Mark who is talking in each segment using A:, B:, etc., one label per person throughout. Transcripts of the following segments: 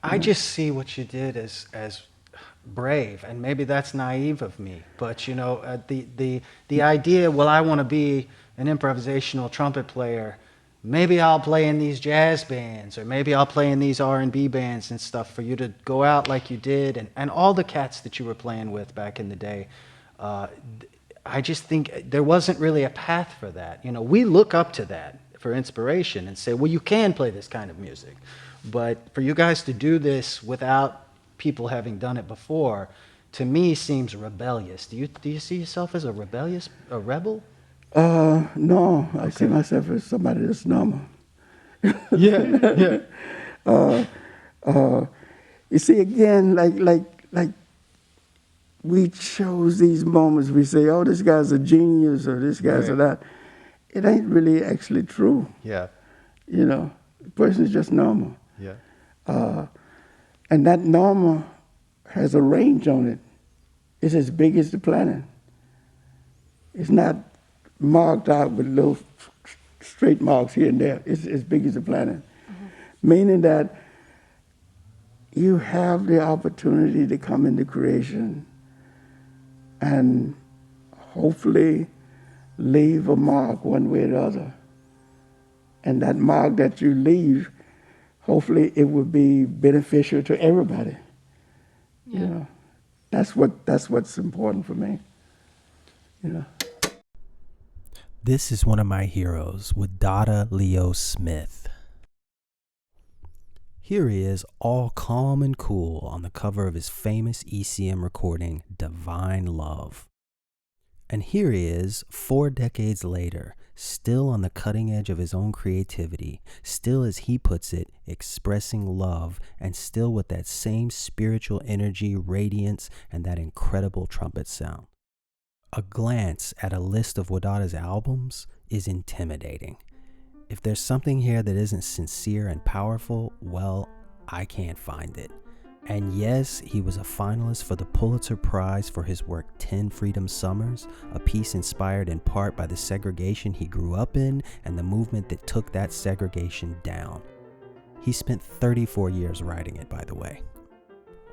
A: I just see what you did as brave, and maybe that's naive of me. But the idea, well, I want to be an improvisational trumpet player. Maybe I'll play in these jazz bands, or maybe I'll play in these R&B bands and stuff. For you to go out like you did, and all the cats that you were playing with back in the day, I just think there wasn't really a path for that. We look up to that for inspiration and say, well, you can play this kind of music. But for you guys to do this without people having done it before, to me seems rebellious. Do you see yourself as a rebel?
B: No, I see myself as somebody that's normal.
A: Yeah.
B: You see, again, like we chose these moments. We say, "Oh, this guy's a genius," or "This guy's a that." It ain't really actually true.
A: Yeah.
B: The person is just normal.
A: Yeah.
B: And that normal has a range on it. It's as big as the planet. It's not marked out with little straight marks here and there. It's as big as the planet. Mm-hmm. Meaning that you have the opportunity to come into creation and hopefully leave a mark one way or the other. And that mark that you leave, hopefully it will be beneficial to everybody.
C: Yeah.
B: That's what's important for me.
D: This is one of my heroes, Wadada Leo Smith. Here he is, all calm and cool on the cover of his famous ECM recording, Divine Love. And here he is, 4 decades later, still on the cutting edge of his own creativity, still, as he puts it, expressing love, and still with that same spiritual energy, radiance, and that incredible trumpet sound. A glance at a list of Wadada's albums is intimidating. If there's something here that isn't sincere and powerful, well, I can't find it. And yes, he was a finalist for the Pulitzer Prize for his work 10 Freedom Summers, a piece inspired in part by the segregation he grew up in and the movement that took that segregation down. He spent 34 years writing it, by the way.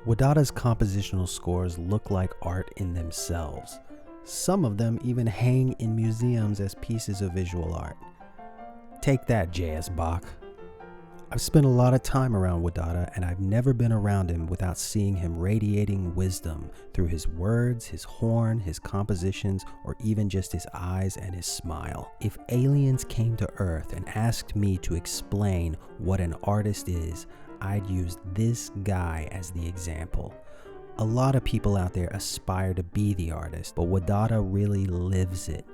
D: Wadada's compositional scores look like art in themselves. Some of them even hang in museums as pieces of visual art. Take that, J.S. Bach. I've spent a lot of time around Wadada, and I've never been around him without seeing him radiating wisdom through his words, his horn, his compositions, or even just his eyes and his smile. If aliens came to Earth and asked me to explain what an artist is, I'd use this guy as the example. A lot of people out there aspire to be the artist, but Wadada really lives it.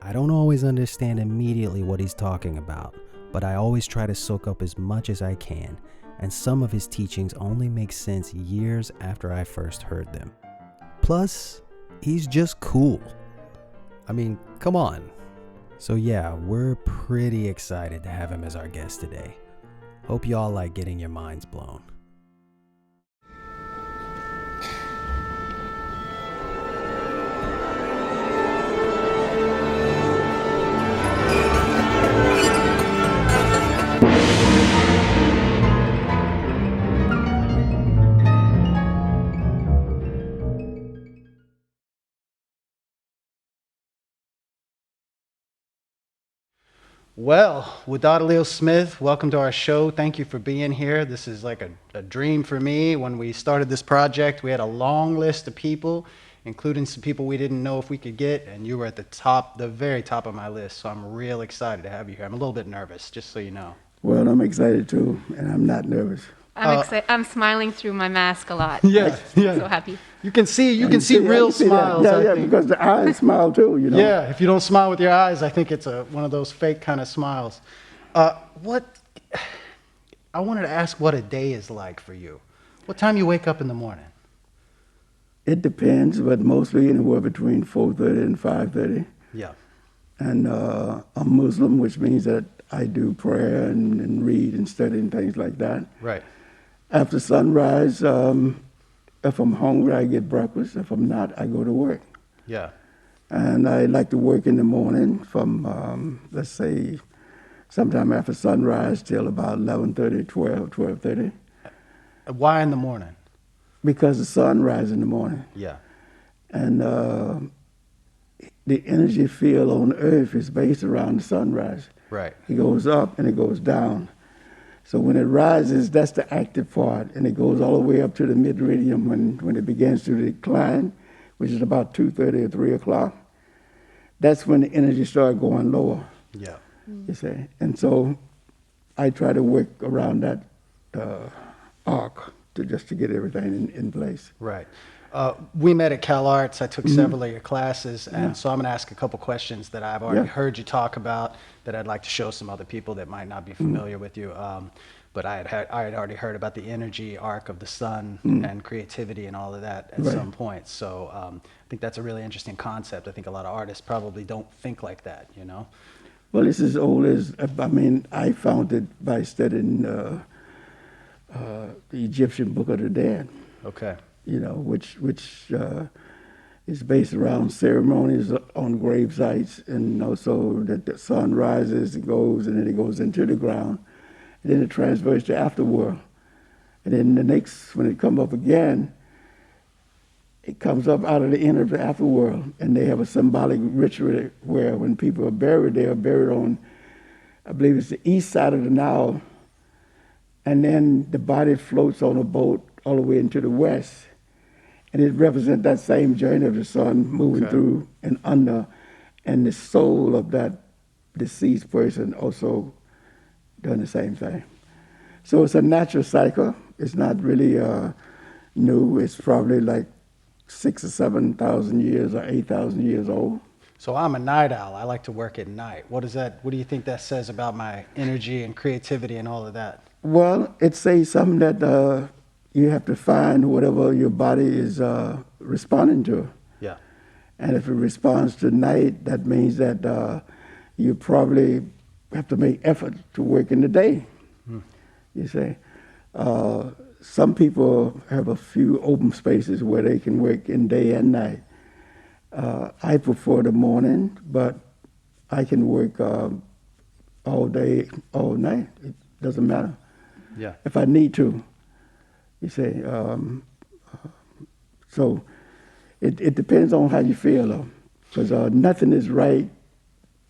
D: I don't always understand immediately what he's talking about, but I always try to soak up as much as I can, and some of his teachings only make sense years after I first heard them. Plus, he's just cool. I mean, come on. So yeah, we're pretty excited to have him as our guest today. Hope y'all like getting your minds blown.
A: Well, Wadada Leo Smith, welcome to our show. Thank you for being here. This is like a dream for me. When we started this project, we had a long list of people, including some people we didn't know if we could get, and you were at the very top of my list, so I'm real excited to have you here. I'm a little bit nervous, just so you know.
B: Well, I'm excited too, and I'm not nervous.
C: I'm excited. I'm smiling through my mask a lot.
A: Yeah.
C: I'm so happy.
A: You can see real smiles.
B: Yeah, because the eyes smile too,
A: Yeah, if you don't smile with your eyes, I think it's one of those fake kind of smiles. I wanted to ask what a day is like for you. What time you wake up in the morning?
B: It depends, but mostly anywhere between 4:30 and 5:30.
A: Yeah.
B: And I'm Muslim, which means that I do prayer and read and study and things like that.
A: Right.
B: After sunrise, if I'm hungry, I get breakfast. If I'm not, I go to work.
A: Yeah.
B: And I like to work in the morning from, let's say, sometime after sunrise till about 11:30, 12:30.
A: Why in the morning?
B: because the sun rises in the morning.
A: Yeah.
B: And the energy field on Earth is based around the sunrise.
A: Right.
B: It goes up and it goes down. So when it rises, that's the active part, and it goes all the way up to the meridian when it begins to decline, which is about 2:30 or 3 o'clock. That's when the energy starts going lower,
A: Yeah.
B: you see. And so I try to work around that arc just to get everything in place.
A: Right. We met at Cal Arts. I took several of your classes, and so I'm going to ask a couple questions that I've already heard you talk about that I'd like to show some other people that might not be familiar with you. But I had already heard about the energy arc of the sun and creativity and all of that at some point. So I think that's a really interesting concept. I think a lot of artists probably don't think like that, you know?
B: Well, it's as old as, I mean, I found it by studying the Egyptian Book of the Dead.
A: Okay.
B: You know, which is based around ceremonies on grave sites, and also that the sun rises, it goes, and then it goes into the ground, and then it transfers to afterworld. And then the next, when it comes up again, it comes up out of the end of the afterworld, and they have a symbolic ritual where when people are buried, they are buried on, I believe it's the east side of the Nile, and then the body floats on a boat all the way into the west. And it represents that same journey of the sun moving through and under, and the soul of that deceased person also doing the same thing. So it's a natural cycle. It's not really new. It's probably like 6,000 or 7,000 years or 8,000 years old.
A: So I'm a night owl. I like to work at night. What do you think that says about my energy and creativity and all of that?
B: Well, it says something that you have to find whatever your body is responding to.
A: Yeah.
B: And if it responds to night, that means that you probably have to make effort to work in the day, you see. Some people have a few open spaces where they can work in day and night. I prefer the morning, but I can work all day, all night. It doesn't matter.
A: Yeah.
B: If I need to. You say, so it depends on how you feel, though, because nothing is right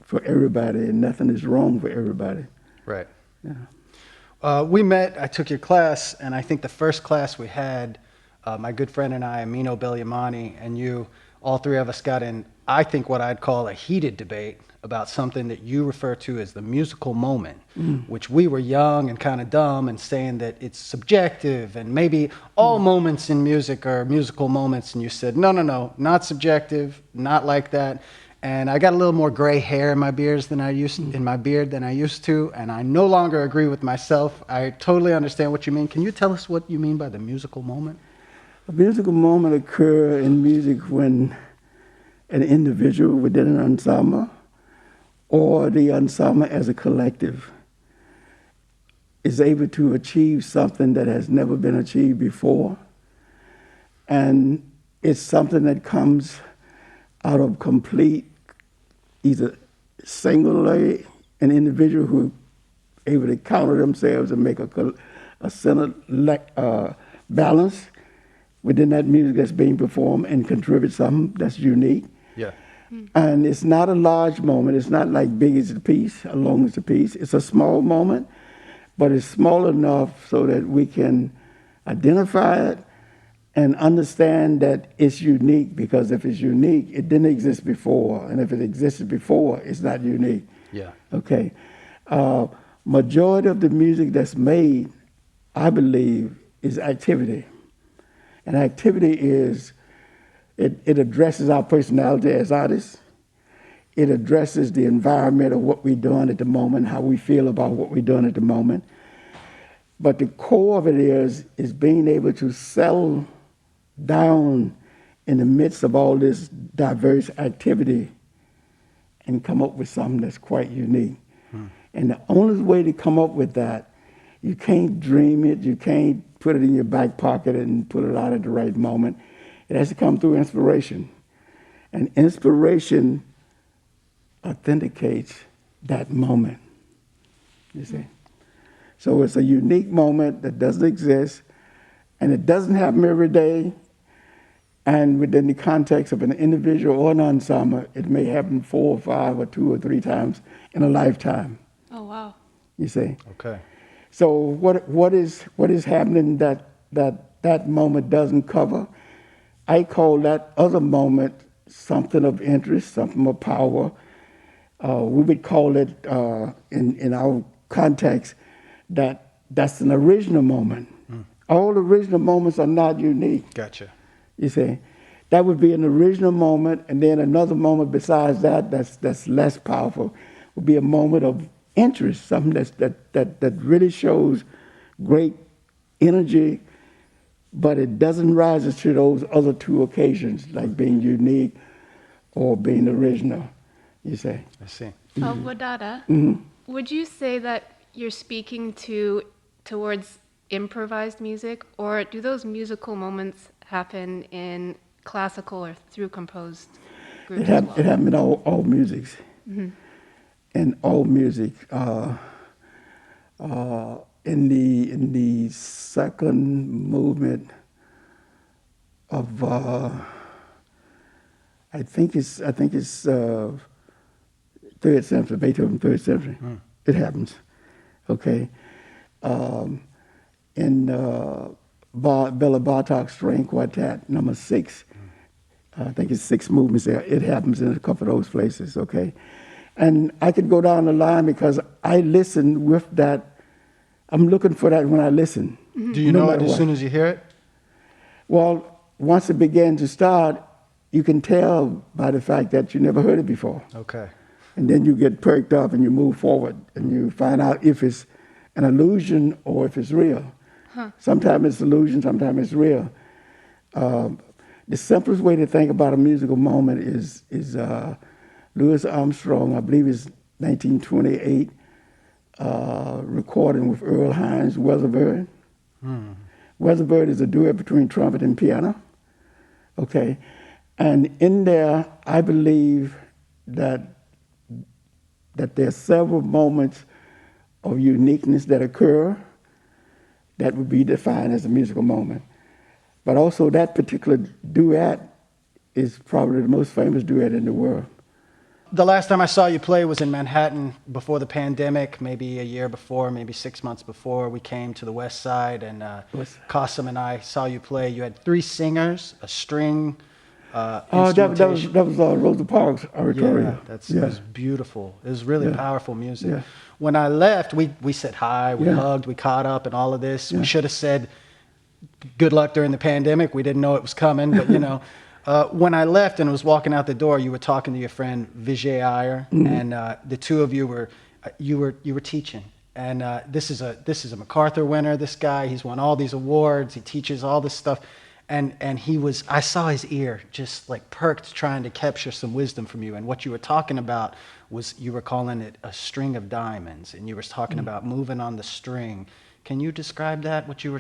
B: for everybody and nothing is wrong for everybody.
A: Right.
B: Yeah.
A: We met, I took your class, and I think the first class we had, my good friend and I, Amino, Belyamani, and you, all three of us got in, I think, what I'd call a heated debate about something that you refer to as the musical moment, which we were young and kind of dumb and saying that it's subjective and maybe all moments in music are musical moments. And you said, no, not subjective, not like that. And I got a little more gray hair in my beard than I used to, and I no longer agree with myself. I totally understand what you mean. Can you tell us what you mean by the musical moment?
B: A musical moment occurs in music when an individual within an ensemble or the ensemble as a collective is able to achieve something that has never been achieved before. And it's something that comes out of complete, either singularly, an individual who able to counter themselves and make a center balance within that music that's being performed and contribute something that's unique.
A: Yeah.
B: And it's not a large moment. It's not like big as the piece, or long as the piece. It's a small moment, but it's small enough so that we can identify it and understand that it's unique, because if it's unique, it didn't exist before. And if it existed before, it's not unique.
A: Yeah.
B: Okay. Majority of the music that's made, I believe, is activity. And activity is, it addresses our personality as artists. It addresses the environment of what we're doing at the moment, how we feel about what we're doing at the moment. But the core of it is being able to settle down in the midst of all this diverse activity and come up with something that's quite unique. And the only way to come up with that, you can't dream it, you can't put it in your back pocket and pull it out at the right moment. It has to come through inspiration. And inspiration authenticates that moment, you see. So it's a unique moment that doesn't exist, And it doesn't happen every day. And within the context of an individual or an ensemble, it may happen 4 or 5 or 2 or 3 times in a lifetime,
C: Oh, wow.
B: you see.
A: Okay.
B: So what is happening that moment doesn't cover? I call that other moment something of interest, something of power. We would call it in our context that's an original moment. All original moments are not unique.
A: Gotcha.
B: You see, that would be an original moment, and then another moment besides that's less powerful would be a moment of interest, something that really shows great energy, but it doesn't rise to those other 2 occasions, like being unique or being original. You say.
A: I see.
C: Wadada, would you say that you're speaking towards improvised music, or do those musical moments happen in classical or through composed groups
B: It
C: as well?
B: happened in all musics. In all music. In the second movement of I think it's third century, Beethoven, third century. It happens. Okay. In Bela Bartok's string quartet, number 6. I think it's 6 movements there. It happens in a couple of those places, okay? And I could go down the line because I listen with that. I'm looking for that when I listen.
A: Do you
B: no
A: know it
B: matter
A: as
B: what.
A: soon as you hear it?
B: Well, once it begins to start, you can tell by the fact that you never heard it before.
A: Okay.
B: And then you get perked up and you move forward and you find out if it's an illusion or if it's real. Sometimes it's illusion, sometimes it's real. The simplest way to think about a musical moment is Louis Armstrong, I believe it's 1928, recording with Earl Hines, Weatherbird. Weatherbird is a duet between trumpet and piano. Okay. And in there, I believe that there are several moments of uniqueness that occur that would be defined as a musical moment. But also that particular duet is probably the most famous duet in the world.
A: The last time I saw you play was in Manhattan before the pandemic, maybe a year before, maybe 6 months before. We came to the West Side, and Qasim and I saw you play. You had 3 singers, a string, instrumentation.
B: That was Rosa Parks' oratorio.
A: Yeah, it was beautiful. It was really powerful music.
B: Yeah.
A: When I left, we said hi, we hugged, we caught up, and all of this.
B: Yeah.
A: We should have said good luck during the pandemic. We didn't know it was coming, but you know. When I left and was walking out the door, you were talking to your friend Vijay Iyer, and the two of you were teaching. And this is a MacArthur winner. This guy, he's won all these awards. He teaches all this stuff, and I saw his ear just like perked, trying to capture some wisdom from you. And what you were talking about was, you were calling it a string of diamonds, and you were talking about moving on the string. Can you describe that? What you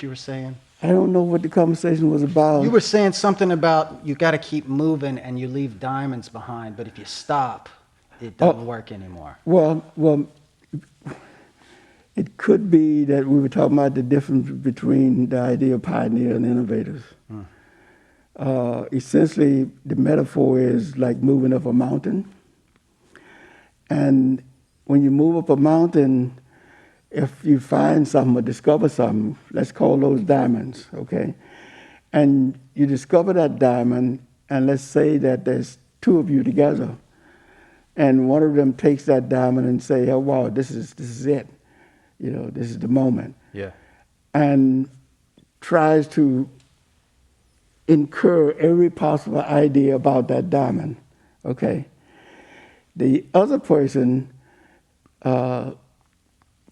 A: were saying?
B: I don't know what the conversation was about.
A: You were saying something about you got to keep moving and you leave diamonds behind, but if you stop, it doesn't work anymore.
B: Well, it could be that we were talking about the difference between the idea of pioneer and innovators. Essentially, the metaphor is like moving up a mountain. And when you move up a mountain, if you find something or discover something, let's call those diamonds, okay? And you discover that diamond, and let's say that there's 2 of you together, and one of them takes that diamond and say, oh, wow, this is it. You know, this is the moment.
A: Yeah.
B: And tries to incur every possible idea about that diamond, okay? The other person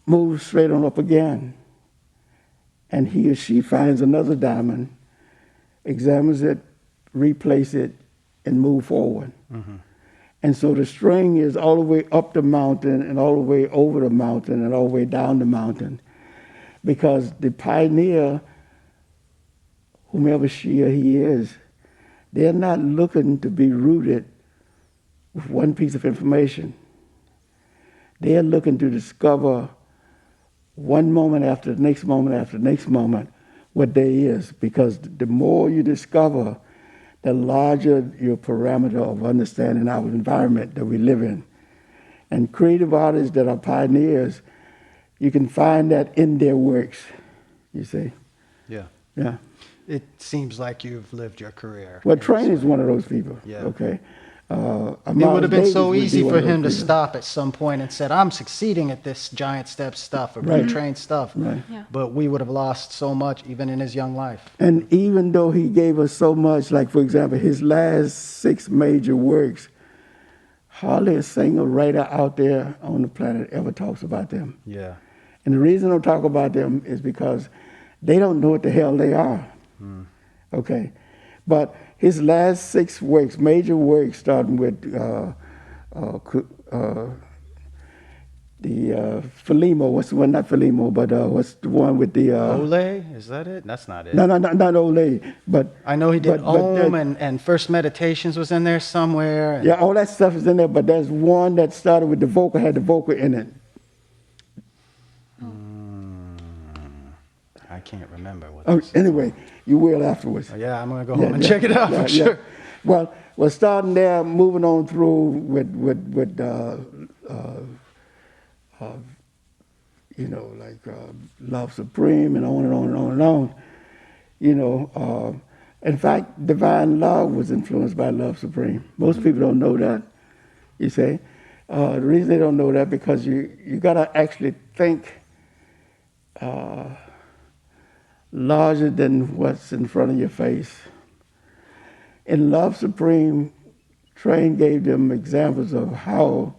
B: moves straight on up again, and he or she finds another diamond, examines it, replace it, and move forward. And so the string is all the way up the mountain and all the way over the mountain and all the way down the mountain, because the pioneer, whomever she or he is, they're not looking to be rooted with one piece of information. They're looking to discover one moment after the next moment after the next moment what there is, because the more you discover, the larger your parameter of understanding our environment that we live in. And creative artists that are pioneers, you can find that in their works, you see.
A: Yeah.
B: Yeah.
A: It seems like you've lived your career.
B: Well,
A: in
B: Train
A: this
B: is
A: way.
B: one of those people.
A: Yeah.
B: Okay.
A: It would have been so easy for him to
B: stop.
A: stop at some point and said, I'm succeeding at this giant step stuff or
B: Right.
A: retrained stuff.
B: Right.
C: Yeah.
A: But we would have lost so much even in his young life.
B: And even though he gave us so much, like, for example, his last 6 major works, hardly a single writer out there on the planet ever talks about them.
A: Yeah.
B: And the reason I don't talk about them is because they don't know what the hell they are. Okay. But his last 6 works, major works, starting with the Philemo, what's the one, not Philemo, but what's the one with the...
A: Ole? Is that it? That's not it.
B: No, not Ole, but...
A: I know he did
B: but
A: Om
B: that-
A: and First Meditations was in there somewhere. And
B: Yeah, all that stuff is in there, but there's one that started with the vocal, had the vocal in it.
A: I can't remember what
B: Oh,
A: this is.
B: anyway, you will afterwards.
A: Yeah, I'm going to go home and check it out for sure.
B: Well, starting there, moving on through with you know, like Love Supreme and on and on and on and on. You know, in fact, Divine Love was influenced by Love Supreme. Most people don't know that, you say. The reason they don't know that because you got to actually think larger than what's in front of your face. In Love Supreme, Train gave them examples of how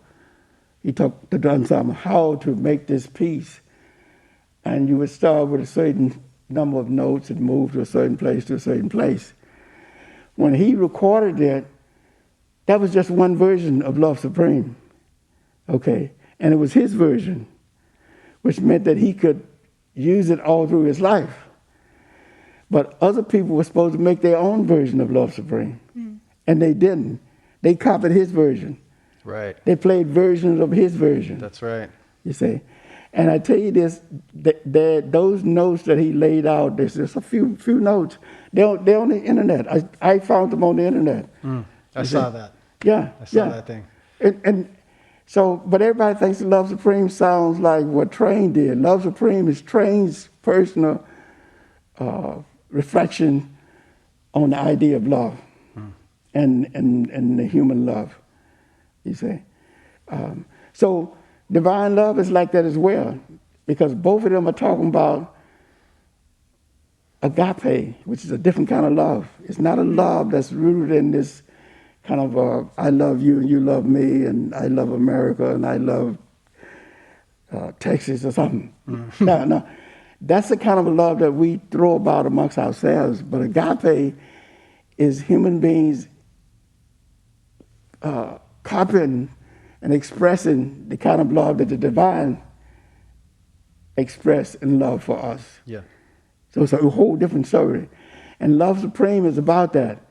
B: he talked to the ensemble, how to make this piece. And you would start with a certain number of notes and move to a certain place to a certain place. When he recorded it, that was just one version of Love Supreme, okay? And it was his version, which meant that he could use it all through his life. But other people were supposed to make their own version of Love Supreme, and they didn't. They copied his version.
A: Right.
B: They played versions of his version.
A: That's right.
B: You see. And I tell you this, those notes that he laid out, there's just a few notes. They're on the internet. I found them on the internet.
A: I saw that.
B: Yeah,
A: I saw
B: yeah.
A: that thing.
B: And so, but everybody thinks Love Supreme sounds like what Train did. Love Supreme is Train's personal reflection on the idea of love and the human love, you see. So Divine Love is like that as well, because both of them are talking about agape, which is a different kind of love. It's not a love that's rooted in this kind of I love you and you love me and I love America and I love Texas or something. No. That's the kind of love that we throw about amongst ourselves. But agape is human beings copying and expressing the kind of love that the divine expressed in love for us.
A: Yeah.
B: So it's a whole different story. And Love Supreme is about that.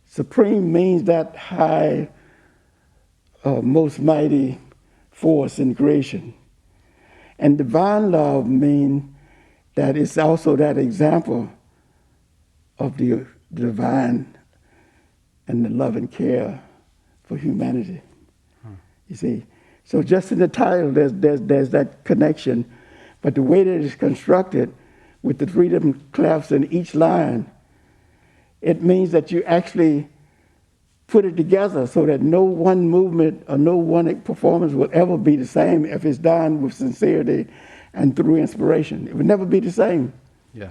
B: Supreme means that high, most mighty force in creation. And divine love means that it's also that example of the divine and the love and care for humanity. You see, so just in the title, there's that connection, but the way that it's constructed, with the 3 different clefs in each line, it means that you actually put it together so that no one movement or no one performance will ever be the same if it's done with sincerity and through inspiration. It would never be the same.
A: Yeah.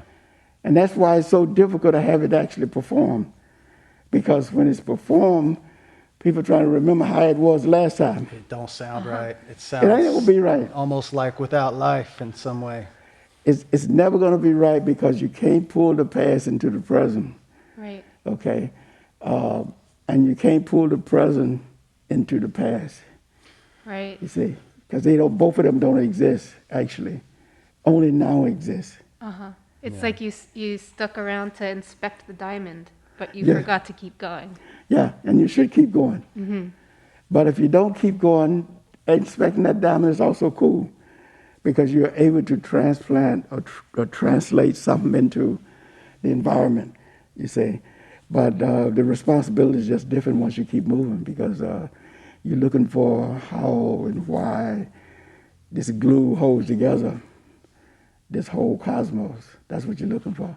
B: And that's why it's so difficult to have it actually performed. Because when it's performed, people trying to remember how it was last time.
A: It don't sound right. It
B: It ain't
A: sounds
B: gonna be right.
A: almost like without life in some way.
B: It's never gonna be right because you can't pull the past into the present,
C: Right.
B: okay? And you can't pull the present into the past,
C: Right.
B: you see? Because both of them don't exist, actually. Only now exist.
C: Uh-huh. It's like you stuck around to inspect the diamond, but you
B: Yeah.
C: forgot to keep going.
B: Yeah, and you should keep going. But if you don't keep going, inspecting that diamond is also cool. because you're able to transplant or translate something into the environment, you say. But the responsibility is just different once you keep moving, because you're looking for how and why this glue holds together this whole cosmos. That's what you're looking for.